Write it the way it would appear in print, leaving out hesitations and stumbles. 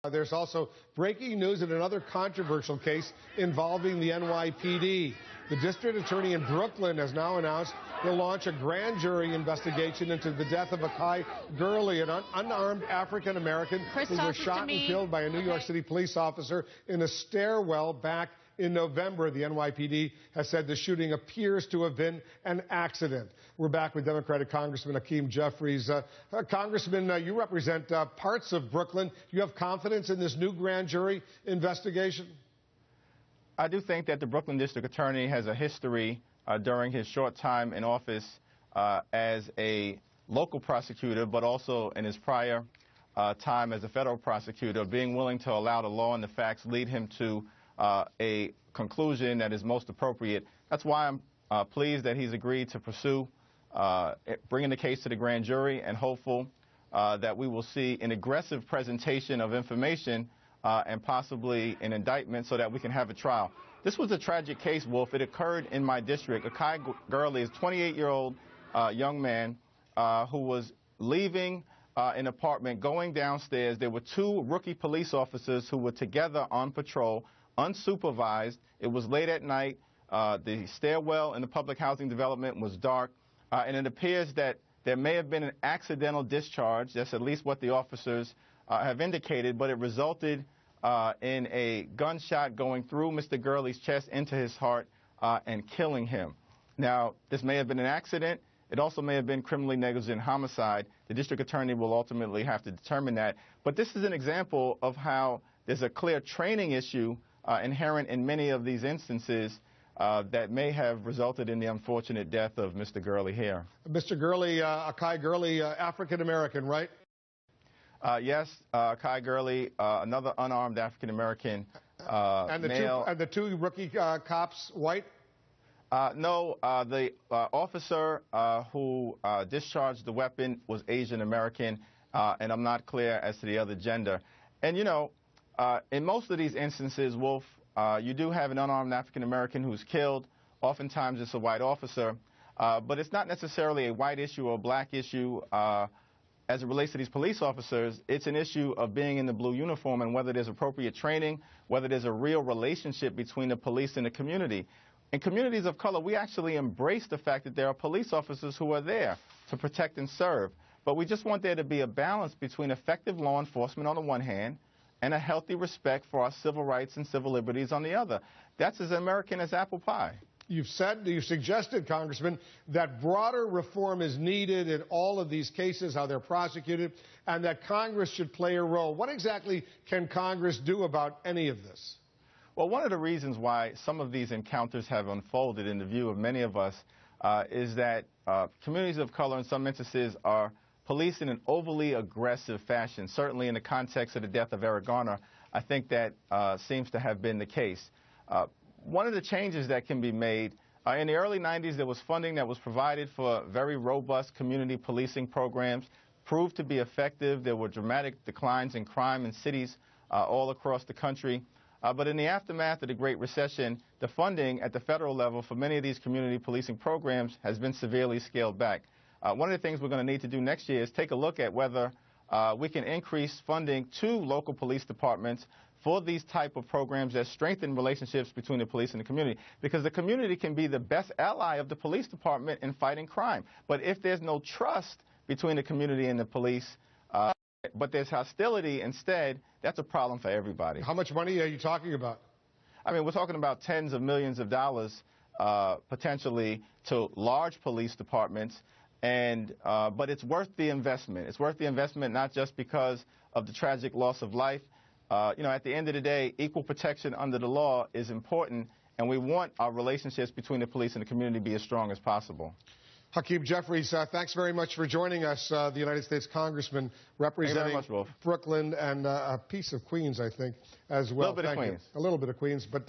There's also breaking news in another controversial case involving the NYPD. The district attorney in Brooklyn has now announced he'll launch a grand jury investigation into the death of Akai Gurley, an unarmed African-American who was shot and killed by a New York City police officer in a stairwell back in November. The NYPD has said the shooting appears to have been an accident. We're back with Democratic Congressman Hakeem Jeffries. Congressman, you represent parts of Brooklyn. Do you have confidence in this new grand jury investigation? I do think that the Brooklyn District Attorney has a history during his short time in office as a local prosecutor, but also in his prior time as a federal prosecutor, being willing to allow the law and the facts lead him to a conclusion that is most appropriate. That's why I'm pleased that he's agreed to pursue bringing the case to the grand jury, and hopeful that we will see an aggressive presentation of information and possibly an indictment so that we can have a trial. This was a tragic case, Wolf. It occurred in my district. Akai Gurley is a 28-year-old young man who was leaving an apartment, going downstairs. There were two rookie police officers who were together on patrol, unsupervised. It was late at night. The stairwell in the public housing development was dark, and it appears that there may have been an accidental discharge. That's at least what the officers have indicated, but it resulted in a gunshot going through Mr. Gurley's chest into his heart and killing him. Now, this may have been an accident. It also may have been criminally negligent homicide. The district attorney will ultimately have to determine that. But this is an example of how there's a clear training issue inherent in many of these instances that may have resulted in the unfortunate death of Mr. Gurley here. Mr. Gurley, Akai Gurley, African-American, right? Yes, Akai Gurley, another unarmed African-American male. And the two rookie cops, white? No, the officer who discharged the weapon was Asian-American, and I'm not clear as to the other gender. And, you know, in most of these instances, Wolf, you do have an unarmed African-American who's killed. Oftentimes it's a white officer, but it's not necessarily a white issue or a black issue. As it relates to these police officers, it's an issue of being in the blue uniform and whether there's appropriate training, whether there's a real relationship between the police and the community. In communities of color, we actually embrace the fact that there are police officers who are there to protect and serve. But we just want there to be a balance between effective law enforcement on the one hand and a healthy respect for our civil rights and civil liberties on the other. That's as American as apple pie. You've suggested, Congressman, that broader reform is needed in all of these cases, how they're prosecuted, and that Congress should play a role. What exactly can Congress do about any of this? Well, one of the reasons why some of these encounters have unfolded in the view of many of us is that communities of color in some instances are policed in an overly aggressive fashion. Certainly in the context of the death of Eric Garner, I think that seems to have been the case. One of the changes that can be made, in the early 90s, there was funding that was provided for very robust community policing programs, proved to be effective. There were dramatic declines in crime in cities all across the country. But in the aftermath of the Great Recession, the funding at the federal level for many of these community policing programs has been severely scaled back. One of the things we're going to need to do next year is take a look at whether we can increase funding to local police departments for these type of programs that strengthen relationships between the police and the community, because the community can be the best ally of the police department in fighting crime. But if there's no trust between the community and the police, but there's hostility instead, that's a problem for everybody. How much money are you talking about? I mean, we're talking about tens of millions of dollars potentially to large police departments, and but it's worth the investment. It's worth the investment not just because of the tragic loss of life. You know, at the end of the day, equal protection under the law is important, and we want our relationships between the police and the community to be as strong as possible. Hakeem Jeffries, thanks very much for joining us, the United States Congressman representing Brooklyn and a piece of Queens, I think, as well. A little bit of Queens. A little bit of Queens, but